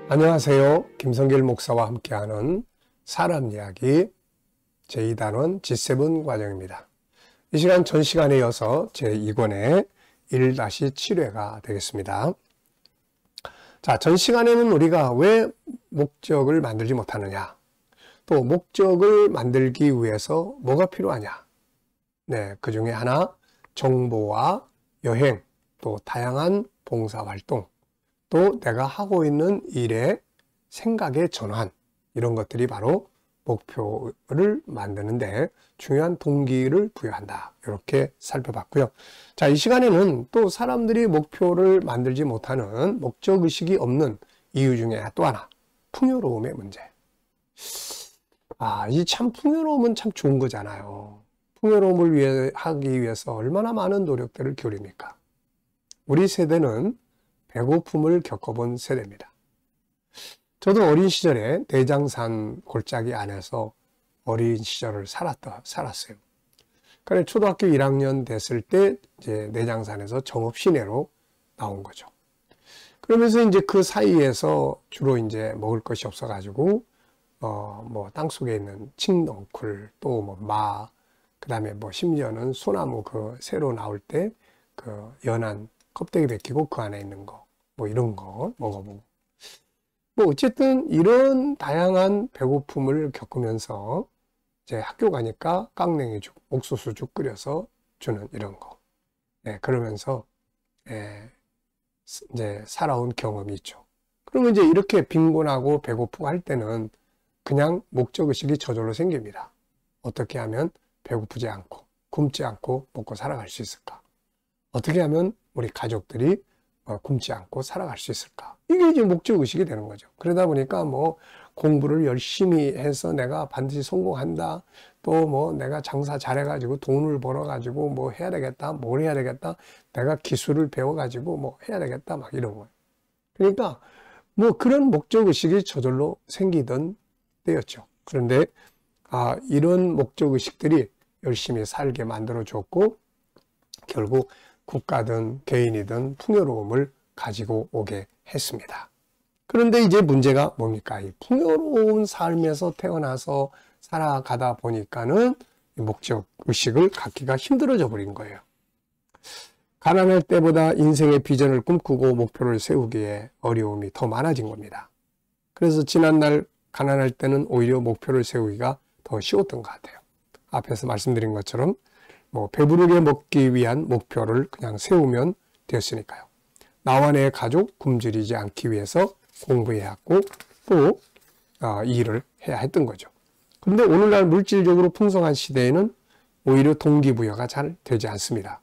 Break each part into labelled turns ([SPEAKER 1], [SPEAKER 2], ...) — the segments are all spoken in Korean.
[SPEAKER 1] 안녕하세요. 김성길 목사와 함께하는 사람 이야기 제2단원 G7 과정입니다. 이 시간 전 시간에 이어서 제2권의 1-7회가 되겠습니다. 자, 전 시간에는 우리가 왜 목적을 만들지 못하느냐, 또 목적을 만들기 위해서 뭐가 필요하냐, 그 중에 하나 정보와 여행, 또 다양한 봉사활동, 또 내가 하고 있는 일의 생각의 전환, 이런 것들이 바로 목표를 만드는데 중요한 동기를 부여한다, 이렇게 살펴봤고요. 자, 이 시간에는 또 사람들이 목표를 만들지 못하는 목적의식이 없는 이유 중에 또 하나, 풍요로움의 문제. 이 참 풍요로움은 참 좋은 거잖아요. 풍요로움을 하기 위해서 얼마나 많은 노력들을 기울입니까? 우리 세대는 배고픔을 겪어본 세대입니다. 저도 어린 시절에 내장산 골짜기 안에서 어린 시절을 살았어요. 그래, 초등학교 1학년 됐을 때 이제 내장산에서 정읍시내로 나온 거죠. 그러면서 이제 그 사이에서 주로 이제 먹을 것이 없어가지고 뭐 땅속에 있는 칡넝쿨, 또 뭐 그다음에 뭐 심지어는 소나무 그 새로 나올 때 그 연한 껍데기 벗기고 그 안에 있는 거, 뭐 이런 거 먹어보고, 뭐 어쨌든 이런 다양한 배고픔을 겪으면서 이제 학교 가니까 깡냉이죽, 옥수수죽 끓여서 주는 이런 거, 그러면서 이제 살아온 경험이 있죠. 그러면 이제 이렇게 빈곤하고 배고프고 할 때는 그냥 목적의식이 저절로 생깁니다. 어떻게 하면 배고프지 않고 굶지 않고 먹고 살아갈 수 있을까? 어떻게 하면 우리 가족들이 굶지 않고 살아갈 수 있을까? 이게 이제 목적의식이 되는 거죠. 그러다 보니까 뭐 공부를 열심히 해서 내가 반드시 성공한다. 또 뭐 내가 장사 잘해가지고 돈을 벌어가지고 뭐 해야 되겠다. 뭘 해야 되겠다. 내가 기술을 배워가지고 뭐 해야 되겠다. 막 이런 거예요. 그러니까 뭐 그런 목적의식이 저절로 생기던 때였죠. 그런데 이런 목적의식들이 열심히 살게 만들어줬고 결국 국가든 개인이든 풍요로움을 가지고 오게 했습니다. 그런데 이제 문제가 뭡니까? 이 풍요로운 삶에서 태어나서 살아가다 보니까는 목적의식을 갖기가 힘들어져 버린 거예요. 가난할 때보다 인생의 비전을 꿈꾸고 목표를 세우기에 어려움이 더 많아진 겁니다. 그래서 지난날 가난할 때는 오히려 목표를 세우기가 더 쉬웠던 것 같아요. 앞에서 말씀드린 것처럼 뭐 배부르게 먹기 위한 목표를 그냥 세우면 되었으니까요. 나와 내 가족 굶주리지 않기 위해서 공부해야 했고 또 일을 해야 했던 거죠. 그런데 오늘날 물질적으로 풍성한 시대에는 오히려 동기부여가 잘 되지 않습니다.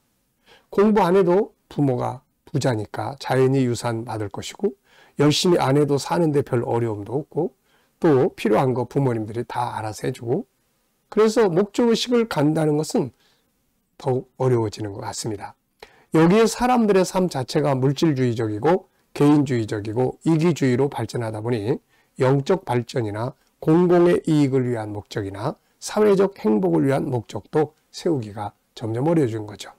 [SPEAKER 1] 공부 안 해도 부모가 부자니까 자연히 유산 받을 것이고 열심히 안 해도 사는데 별 어려움도 없고 또 필요한 거 부모님들이 다 알아서 해주고, 그래서 목적의식을 갖는다는 것은 더욱 어려워지는 것 같습니다. 여기에 사람들의 삶 자체가 물질주의적이고 개인주의적이고 이기주의로 발전하다 보니 영적 발전이나 공공의 이익을 위한 목적이나 사회적 행복을 위한 목적도 세우기가 점점 어려워진 거죠.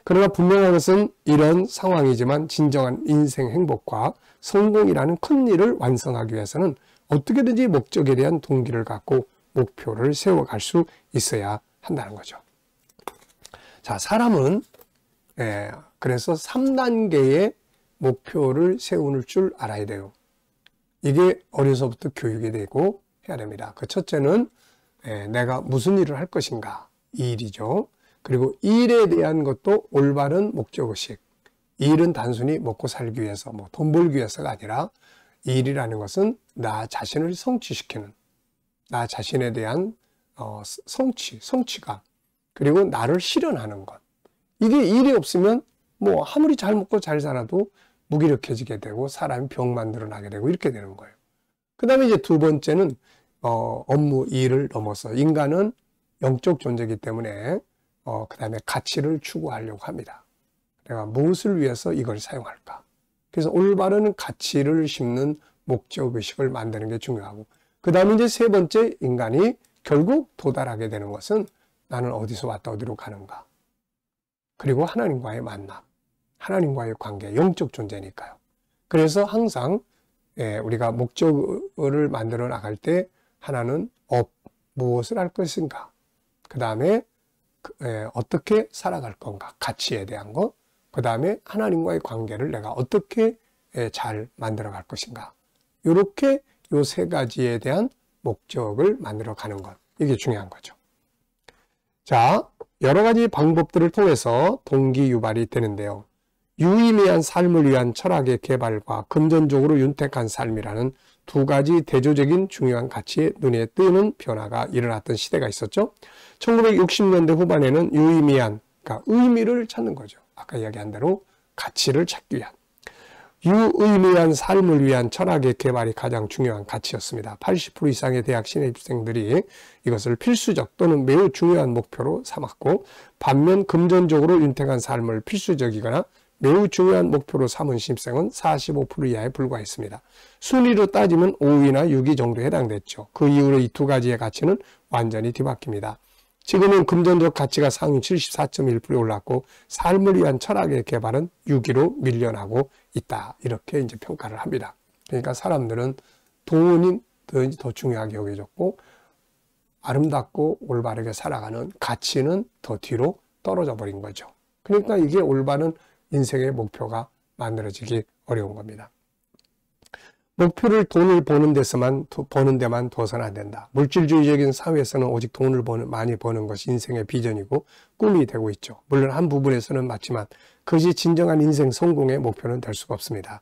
[SPEAKER 1] 그러나 분명한 것은 이런 상황이지만 진정한 인생 행복과 성공이라는 큰 일을 완성하기 위해서는 어떻게든지 목적에 대한 동기를 갖고 목표를 세워갈 수 있어야 한다는 거죠. 자, 사람은 그래서 3단계의 목표를 세우는 줄 알아야 돼요. 이게 어려서부터 교육이 되고 해야 됩니다. 그 첫째는 내가 무슨 일을 할 것인가, 이 일이죠. 그리고 일에 대한 것도 올바른 목적의식. 일은 단순히 먹고 살기 위해서, 뭐 돈 벌기 위해서가 아니라 일이라는 것은 나 자신을 성취시키는, 나 자신에 대한 성취감, 그리고 나를 실현하는 것. 이게 일이 없으면 뭐 아무리 잘 먹고 잘 살아도 무기력해지게 되고 사람이 병만 늘어나게 되고 이렇게 되는 거예요. 그 다음에 이제 두 번째는 업무, 일을 넘어서 인간은 영적 존재이기 때문에 그 다음에 가치를 추구하려고 합니다. 내가 무엇을 위해서 이걸 사용할까? 그래서 올바른 가치를 심는 목적의식을 만드는 게 중요하고, 그 다음에 이제 세 번째, 인간이 결국 도달하게 되는 것은 나는 어디서 왔다 어디로 가는가, 그리고 하나님과의 만남, 하나님과의 관계, 영적 존재니까요. 그래서 항상 우리가 목적을 만들어 나갈 때 하나는 무엇을 할 것인가, 그 다음에 어떻게 살아갈 건가, 가치에 대한 것, 그 다음에 하나님과의 관계를 내가 어떻게 잘 만들어 갈 것인가, 이렇게 요 세 가지에 대한 목적을 만들어 가는 것, 이게 중요한 거죠. 자, 여러 가지 방법들을 통해서 동기 유발이 되는데요. 유의미한 삶을 위한 철학의 개발과 금전적으로 윤택한 삶이라는 두 가지 대조적인 중요한 가치에 눈에 띄는 변화가 일어났던 시대가 있었죠. 1960년대 후반에는 유의미한, 그러니까 의미를 찾는 거죠. 아까 이야기한 대로 가치를 찾기 위한, 유의미한 삶을 위한 철학의 개발이 가장 중요한 가치였습니다. 80% 이상의 대학 신입생들이 이것을 필수적 또는 매우 중요한 목표로 삼았고, 반면 금전적으로 윤택한 삶을 필수적이거나 매우 중요한 목표로 삼은 신입생은 45% 이하에 불과했습니다. 순위로 따지면 5위나 6위 정도에 해당됐죠. 그 이후로 이 두 가지의 가치는 완전히 뒤바뀝니다. 지금은 금전적 가치가 상위 74.1%에 올랐고, 삶을 위한 철학의 개발은 6위로 밀려나고 있다, 이렇게 이제 평가를 합니다. 그러니까 사람들은 돈이 더 중요하게 여겨졌고, 아름답고 올바르게 살아가는 가치는 더 뒤로 떨어져 버린 거죠. 그러니까 이게 올바른 인생의 목표가 만들어지기 어려운 겁니다. 목표를 돈을 버는 데만 둬서는 안 된다. 물질주의적인 사회에서는 오직 돈을 많이 버는 것이 인생의 비전이고 꿈이 되고 있죠. 물론 한 부분에서는 맞지만 그것이 진정한 인생 성공의 목표는 될 수가 없습니다.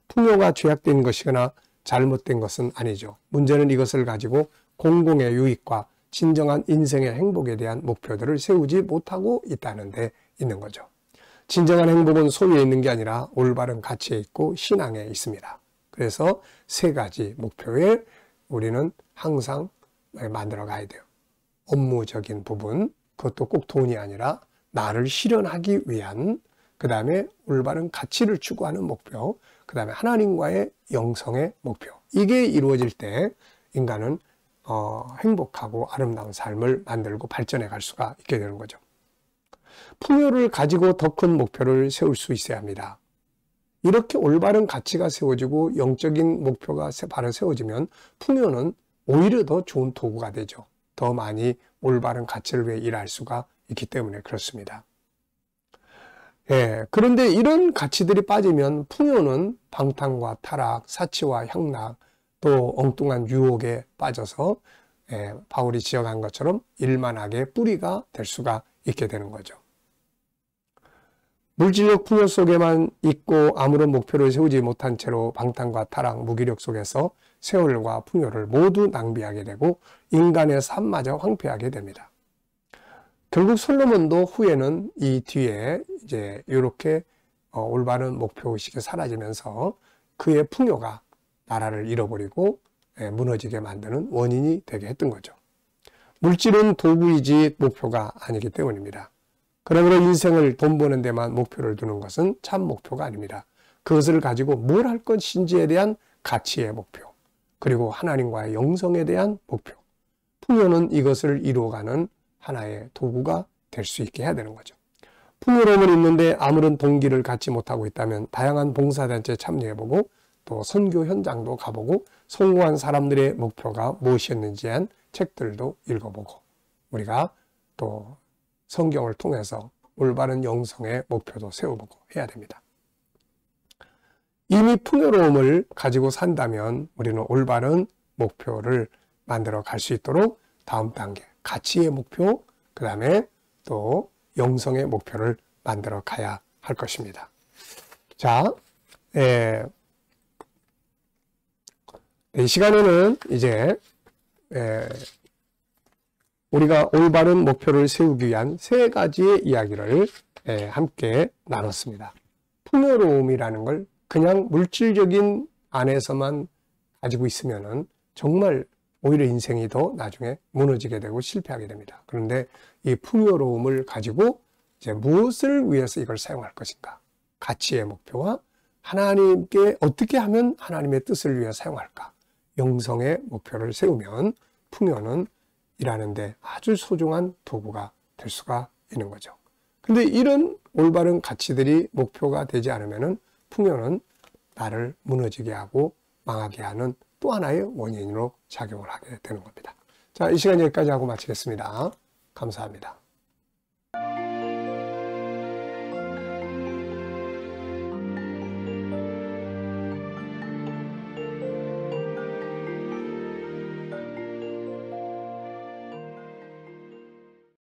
[SPEAKER 1] 풍요가 죄악된 것이거나 잘못된 것은 아니죠. 문제는 이것을 가지고 공공의 유익과 진정한 인생의 행복에 대한 목표들을 세우지 못하고 있다는 데 있는 거죠. 진정한 행복은 소유에 있는 게 아니라 올바른 가치에 있고 신앙에 있습니다. 그래서 세 가지 목표에 우리는 항상 만들어 가야 돼요. 업무적인 부분, 그것도 꼭 돈이 아니라 나를 실현하기 위한, 그 다음에 올바른 가치를 추구하는 목표, 그 다음에 하나님과의 영성의 목표. 이게 이루어질 때 인간은 행복하고 아름다운 삶을 만들고 발전해 갈 수가 있게 되는 거죠. 풍요를 가지고 더 큰 목표를 세울 수 있어야 합니다. 이렇게 올바른 가치가 세워지고 영적인 목표가 바로 세워지면 풍요는 오히려 더 좋은 도구가 되죠. 더 많이 올바른 가치를 위해 일할 수가 있기 때문에 그렇습니다. 그런데 이런 가치들이 빠지면 풍요는 방탕과 타락, 사치와 향락, 또 엉뚱한 유혹에 빠져서 바울이 지적한 것처럼 일만하게 뿌리가 될 수가 있게 되는 거죠. 물질적 풍요 속에만 있고 아무런 목표를 세우지 못한 채로 방탕과 타락, 무기력 속에서 세월과 풍요를 모두 낭비하게 되고 인간의 삶마저 황폐하게 됩니다. 결국 솔로몬도 후에는 이 뒤에 이제 이렇게 올바른 목표의식이 사라지면서 그의 풍요가 나라를 잃어버리고 무너지게 만드는 원인이 되게 했던 거죠. 물질은 도구이지 목표가 아니기 때문입니다. 그러므로 인생을 돈 버는 데만 목표를 두는 것은 참 목표가 아닙니다. 그것을 가지고 뭘 할 것인지에 대한 가치의 목표, 그리고 하나님과의 영성에 대한 목표, 풍요는 이것을 이루어가는 하나의 도구가 될 수 있게 해야 되는 거죠. 풍요로움은 있는데 아무런 동기를 갖지 못하고 있다면 다양한 봉사단체에 참여해보고 또 선교 현장도 가보고 성공한 사람들의 목표가 무엇이었는지에 대한 책들도 읽어보고 우리가 또 성경을 통해서 올바른 영성의 목표도 세워보고 해야 됩니다. 이미 풍요로움을 가지고 산다면 우리는 올바른 목표를 만들어 갈 수 있도록 다음 단계, 가치의 목표, 그 다음에 또 영성의 목표를 만들어 가야 할 것입니다. 자, 이 시간에는 이제 우리가 올바른 목표를 세우기 위한 세 가지의 이야기를 함께 나눴습니다. 풍요로움이라는 걸 그냥 물질적인 안에서만 가지고 있으면은 정말 오히려 인생이 더 나중에 무너지게 되고 실패하게 됩니다. 그런데 이 풍요로움을 가지고 이제 무엇을 위해서 이걸 사용할 것인가? 가치의 목표와 하나님께 어떻게 하면 하나님의 뜻을 위해 사용할까? 영성의 목표를 세우면 풍요는 일하는데 아주 소중한 도구가 될 수가 있는 거죠. 근데 이런 올바른 가치들이 목표가 되지 않으면은 풍요는 나를 무너지게 하고 망하게 하는 또 하나의 원인으로 작용을 하게 되는 겁니다. 자, 이 시간 여기까지 하고 마치겠습니다. 감사합니다.